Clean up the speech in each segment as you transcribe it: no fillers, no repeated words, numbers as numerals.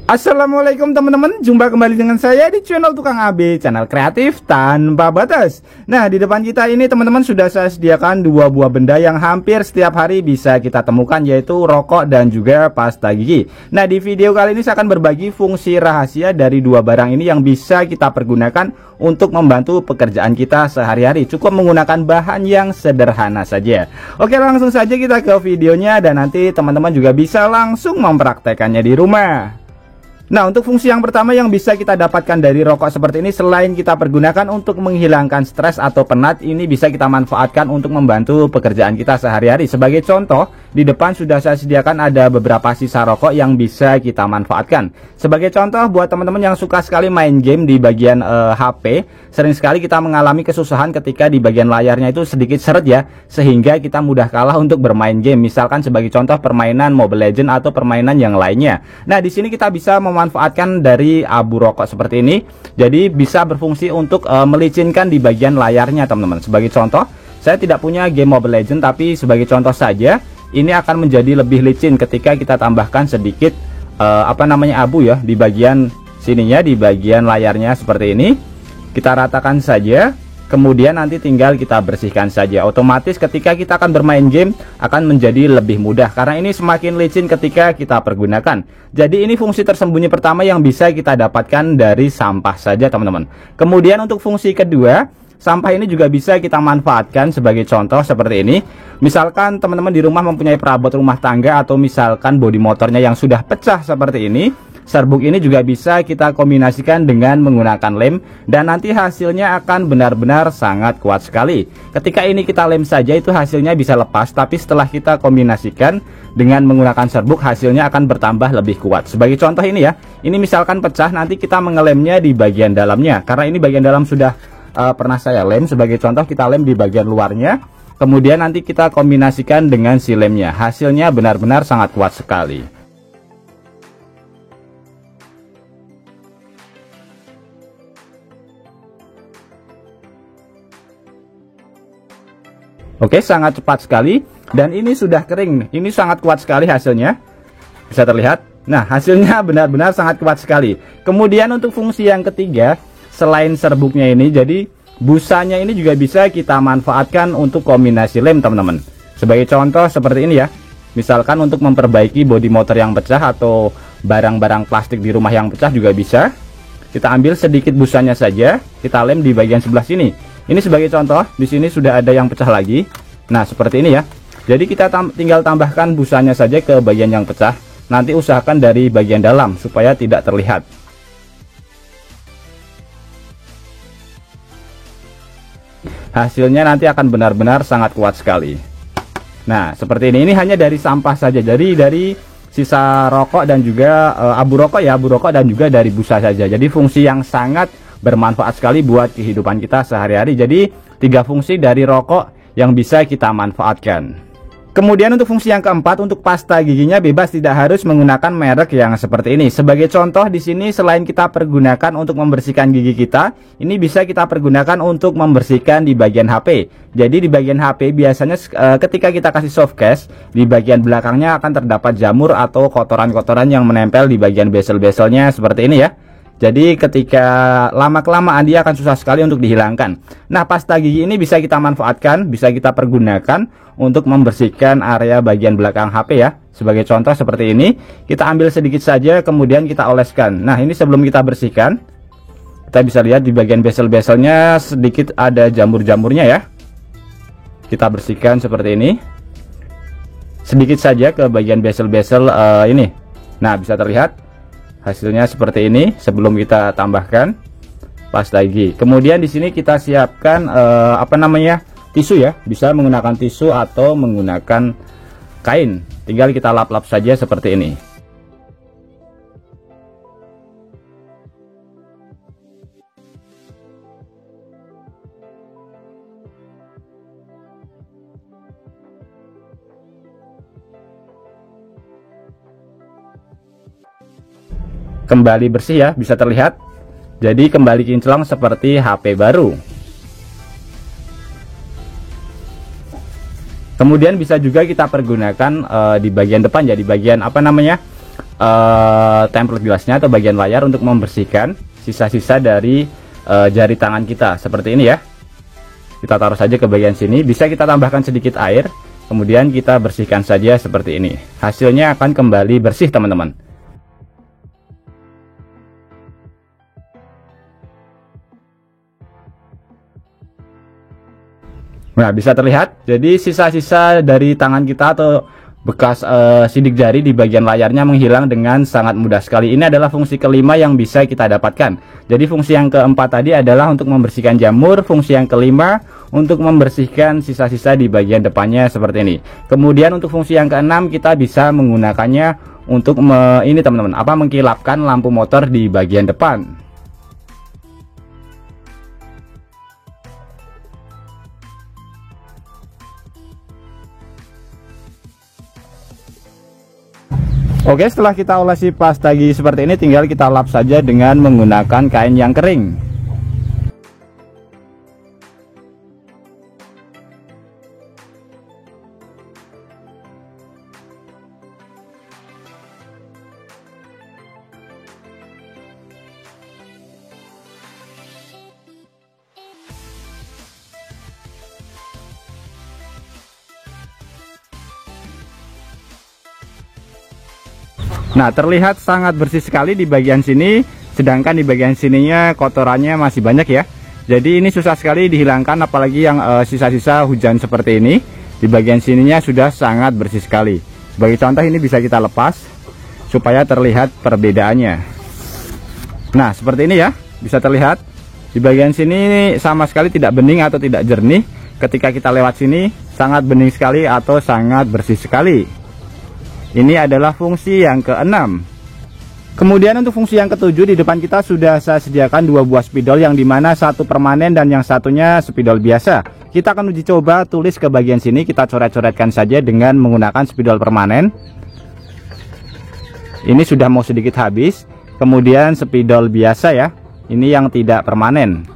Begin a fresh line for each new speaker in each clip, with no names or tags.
Assalamualaikum teman-teman, jumpa kembali dengan saya di channel Tukang AB, channel kreatif tanpa batas. Nah, di depan kita ini teman-teman sudah saya sediakan dua buah benda yang hampir setiap hari bisa kita temukan, yaitu rokok dan juga pasta gigi. Nah, di video kali ini saya akan berbagi fungsi rahasia dari dua barang ini yang bisa kita pergunakan untuk membantu pekerjaan kita sehari-hari. Cukup menggunakan bahan yang sederhana saja. Oke, langsung saja kita ke videonya dan nanti teman-teman juga bisa langsung mempraktekannya di rumah. Nah, untuk fungsi yang pertama yang bisa kita dapatkan dari rokok seperti ini, selain kita pergunakan untuk menghilangkan stres atau penat, ini bisa kita manfaatkan untuk membantu pekerjaan kita sehari-hari. Sebagai contoh, di depan sudah saya sediakan ada beberapa sisa rokok yang bisa kita manfaatkan. Sebagai contoh, buat teman-teman yang suka sekali main game di bagian HP, sering sekali kita mengalami kesusahan ketika di bagian layarnya itu sedikit seret ya, sehingga kita mudah kalah untuk bermain game. Misalkan sebagai contoh permainan Mobile Legends atau permainan yang lainnya. Nah, di sini kita bisa memanfaatkan dari abu rokok seperti ini, jadi bisa berfungsi untuk melicinkan di bagian layarnya teman-teman. Sebagai contoh, saya tidak punya game Mobile Legends, tapi sebagai contoh saja, ini akan menjadi lebih licin ketika kita tambahkan sedikit abu ya di bagian sininya, di bagian layarnya seperti ini. Kita ratakan saja, kemudian nanti tinggal kita bersihkan saja. Otomatis ketika kita akan bermain game akan menjadi lebih mudah, karena ini semakin licin ketika kita pergunakan. Jadi ini fungsi tersembunyi pertama yang bisa kita dapatkan dari sampah saja teman-teman. Kemudian untuk fungsi kedua, sampah ini juga bisa kita manfaatkan sebagai contoh seperti ini. Misalkan teman-teman di rumah mempunyai perabot rumah tangga, atau misalkan bodi motornya yang sudah pecah seperti ini, serbuk ini juga bisa kita kombinasikan dengan menggunakan lem, dan nanti hasilnya akan benar-benar sangat kuat sekali. Ketika ini kita lem saja itu hasilnya bisa lepas, tapi setelah kita kombinasikan dengan menggunakan serbuk, hasilnya akan bertambah lebih kuat. Sebagai contoh ini ya, ini misalkan pecah, nanti kita mengelemnya di bagian dalamnya, karena ini bagian dalam sudah pernah saya lem. Sebagai contoh kita lem di bagian luarnya, kemudian nanti kita kombinasikan dengan si lemnya, hasilnya benar-benar sangat kuat sekali. Oke, sangat cepat sekali, dan ini sudah kering. Ini sangat kuat sekali hasilnya, bisa terlihat. Nah, hasilnya benar-benar sangat kuat sekali. Kemudian untuk fungsi yang ketiga, selain serbuknya ini, jadi busanya ini juga bisa kita manfaatkan untuk kombinasi lem teman-teman. Sebagai contoh seperti ini ya, misalkan untuk memperbaiki bodi motor yang pecah atau barang-barang plastik di rumah yang pecah juga bisa. Kita ambil sedikit busanya saja, kita lem di bagian sebelah sini. Ini sebagai contoh, di sini sudah ada yang pecah lagi. Nah, seperti ini ya. Jadi kita tinggal tambahkan busanya saja ke bagian yang pecah. Nanti usahakan dari bagian dalam supaya tidak terlihat. Hasilnya nanti akan benar-benar sangat kuat sekali. Nah, seperti ini hanya dari sampah saja, dari sisa rokok dan juga abu rokok ya, abu rokok dan juga dari busa saja. Jadi fungsi yang sangat bermanfaat sekali buat kehidupan kita sehari-hari. Jadi 3 fungsi dari rokok yang bisa kita manfaatkan. Kemudian untuk fungsi yang keempat, untuk pasta giginya bebas, tidak harus menggunakan merek yang seperti ini. Sebagai contoh di sini, selain kita pergunakan untuk membersihkan gigi kita, ini bisa kita pergunakan untuk membersihkan di bagian HP. Jadi di bagian HP biasanya ketika kita kasih soft case, di bagian belakangnya akan terdapat jamur atau kotoran-kotoran yang menempel di bagian bezel-bezelnya seperti ini ya. Jadi ketika lama-kelamaan dia akan susah sekali untuk dihilangkan. Nah, pasta gigi ini bisa kita manfaatkan, bisa kita pergunakan untuk membersihkan area bagian belakang HP ya. Sebagai contoh seperti ini, kita ambil sedikit saja kemudian kita oleskan. Nah, ini sebelum kita bersihkan, kita bisa lihat di bagian bezel-bezelnya sedikit ada jamur-jamurnya ya. Kita bersihkan seperti ini. Sedikit saja ke bagian bezel-bezel ini. Nah, bisa terlihat hasilnya seperti ini sebelum kita tambahkan pasta gigi. Kemudian di sini kita siapkan tisu ya, bisa menggunakan tisu atau menggunakan kain. Tinggal kita lap-lap saja seperti ini. Kembali bersih ya, bisa terlihat. Jadi kembali kinclong seperti HP baru. Kemudian bisa juga kita pergunakan di bagian depan ya, di bagian template gelasnya atau bagian layar untuk membersihkan sisa-sisa dari jari tangan kita seperti ini ya. Kita taruh saja ke bagian sini, bisa kita tambahkan sedikit air, kemudian kita bersihkan saja seperti ini. Hasilnya akan kembali bersih teman-teman. Nah, bisa terlihat, jadi sisa-sisa dari tangan kita atau bekas sidik jari di bagian layarnya menghilang dengan sangat mudah sekali. Ini adalah fungsi kelima yang bisa kita dapatkan. Jadi fungsi yang keempat tadi adalah untuk membersihkan jamur, fungsi yang kelima untuk membersihkan sisa-sisa di bagian depannya seperti ini. Kemudian untuk fungsi yang keenam kita bisa menggunakannya untuk ini teman-teman, mengkilapkan lampu motor di bagian depan. Oke, setelah kita olesi pasta gigi seperti ini, tinggal kita lap saja dengan menggunakan kain yang kering. Nah, terlihat sangat bersih sekali di bagian sini, sedangkan di bagian sininya kotorannya masih banyak ya. Jadi ini susah sekali dihilangkan, apalagi yang sisa-sisa hujan seperti ini. Di bagian sininya sudah sangat bersih sekali. Sebagai contoh, ini bisa kita lepas supaya terlihat perbedaannya. Nah, seperti ini ya, bisa terlihat di bagian sini sama sekali tidak bening atau tidak jernih. Ketika kita lewat sini sangat bening sekali atau sangat bersih sekali. Ini adalah fungsi yang keenam. Kemudian untuk fungsi yang ketujuh, di depan kita sudah saya sediakan dua buah spidol, yang dimana satu permanen dan yang satunya spidol biasa. Kita akan uji coba tulis ke bagian sini, kita coret-coretkan saja dengan menggunakan spidol permanen. Ini sudah mau sedikit habis. Kemudian spidol biasa ya, ini yang tidak permanen.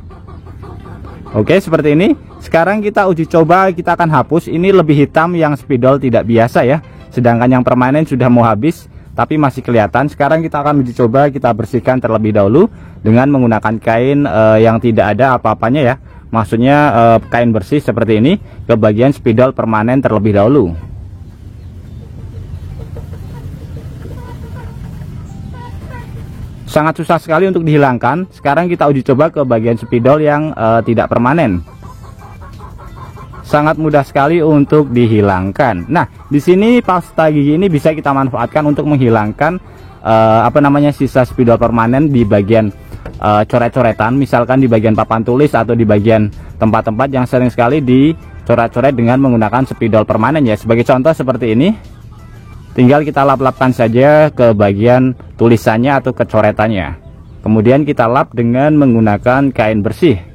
Oke, seperti ini. Sekarang kita uji coba, kita akan hapus. Ini lebih hitam yang spidol tidak biasa ya. Sedangkan yang permanen sudah mau habis tapi masih kelihatan. Sekarang kita akan uji coba, kita bersihkan terlebih dahulu dengan menggunakan kain yang tidak ada apa-apanya ya. Maksudnya kain bersih seperti ini ke bagian spidol permanen terlebih dahulu. Sangat susah sekali untuk dihilangkan. Sekarang kita uji coba ke bagian spidol yang tidak permanen. Sangat mudah sekali untuk dihilangkan. Nah, di sini pasta gigi ini bisa kita manfaatkan untuk menghilangkan sisa spidol permanen di bagian coret-coretan, misalkan di bagian papan tulis atau di bagian tempat-tempat yang sering sekali dicoret-coret dengan menggunakan spidol permanen ya. Sebagai contoh seperti ini, tinggal kita lap-lapkan saja ke bagian tulisannya atau kecoretannya. Kemudian kita lap dengan menggunakan kain bersih.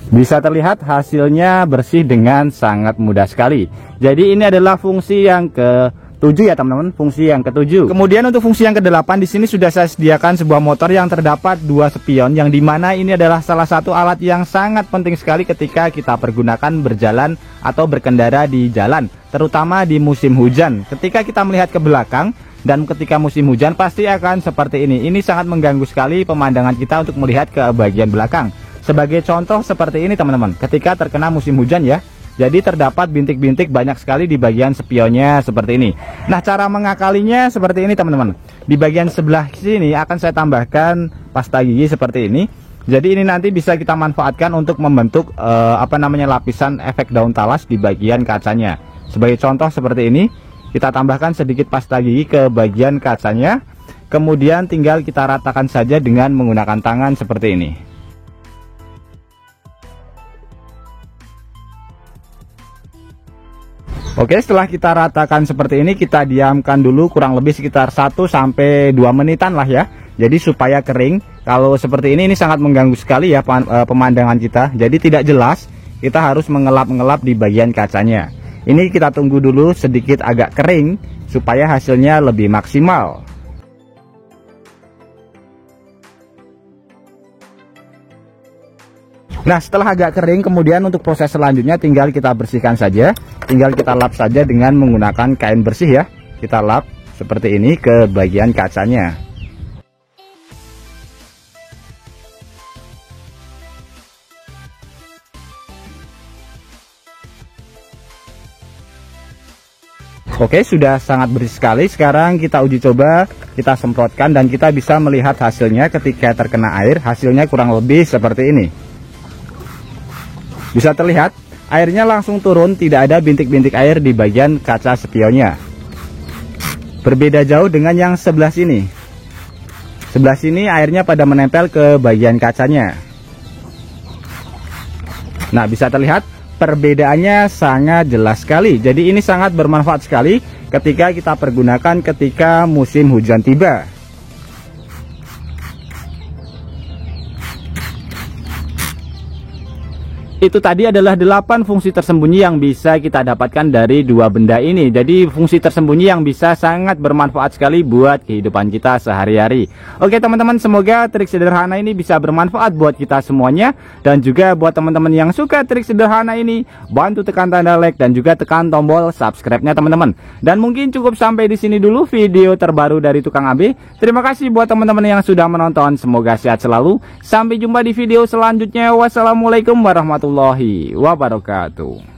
Bisa terlihat hasilnya bersih dengan sangat mudah sekali. Jadi ini adalah fungsi yang ke-7 ya teman-teman, fungsi yang ke-7. Kemudian untuk fungsi yang ke-8, di sini sudah saya sediakan sebuah motor yang terdapat dua spion, yang dimana ini adalah salah satu alat yang sangat penting sekali ketika kita pergunakan berjalan atau berkendara di jalan, terutama di musim hujan. Ketika kita melihat ke belakang dan ketika musim hujan pasti akan seperti ini. Ini sangat mengganggu sekali pemandangan kita untuk melihat ke bagian belakang. Sebagai contoh seperti ini teman-teman, ketika terkena musim hujan ya, jadi terdapat bintik-bintik banyak sekali di bagian spionnya seperti ini. Nah, cara mengakalinya seperti ini teman-teman. Di bagian sebelah sini akan saya tambahkan pasta gigi seperti ini. Jadi ini nanti bisa kita manfaatkan untuk membentuk lapisan efek daun talas di bagian kacanya. Sebagai contoh seperti ini, kita tambahkan sedikit pasta gigi ke bagian kacanya. Kemudian tinggal kita ratakan saja dengan menggunakan tangan seperti ini. Oke, setelah kita ratakan seperti ini, kita diamkan dulu kurang lebih sekitar 1-2 menitan lah ya. Jadi supaya kering. Kalau seperti ini sangat mengganggu sekali ya pemandangan kita. Jadi tidak jelas, kita harus mengelap-ngelap di bagian kacanya. Ini kita tunggu dulu sedikit agak kering supaya hasilnya lebih maksimal. Nah, setelah agak kering, kemudian untuk proses selanjutnya tinggal kita bersihkan saja. Tinggal kita lap saja dengan menggunakan kain bersih ya. Kita lap seperti ini ke bagian kacanya. Oke, sudah sangat bersih sekali. Sekarang kita uji coba, kita semprotkan dan kita bisa melihat hasilnya ketika terkena air. Hasilnya kurang lebih seperti ini. Bisa terlihat, airnya langsung turun, tidak ada bintik-bintik air di bagian kaca spionnya. Berbeda jauh dengan yang sebelah sini. Sebelah sini airnya pada menempel ke bagian kacanya. Nah, bisa terlihat perbedaannya sangat jelas sekali. Jadi ini sangat bermanfaat sekali ketika kita pergunakan ketika musim hujan tiba. Itu tadi adalah 8 fungsi tersembunyi yang bisa kita dapatkan dari dua benda ini. Jadi fungsi tersembunyi yang bisa sangat bermanfaat sekali buat kehidupan kita sehari-hari. Oke teman-teman, semoga trik sederhana ini bisa bermanfaat buat kita semuanya. Dan juga buat teman-teman yang suka trik sederhana ini, bantu tekan tanda like dan juga tekan tombol subscribe-nya teman-teman. Dan mungkin cukup sampai di sini dulu video terbaru dari Tukang AB. Terima kasih buat teman-teman yang sudah menonton. Semoga sehat selalu. Sampai jumpa di video selanjutnya. Wassalamualaikum warahmatullahi wabarakatuh.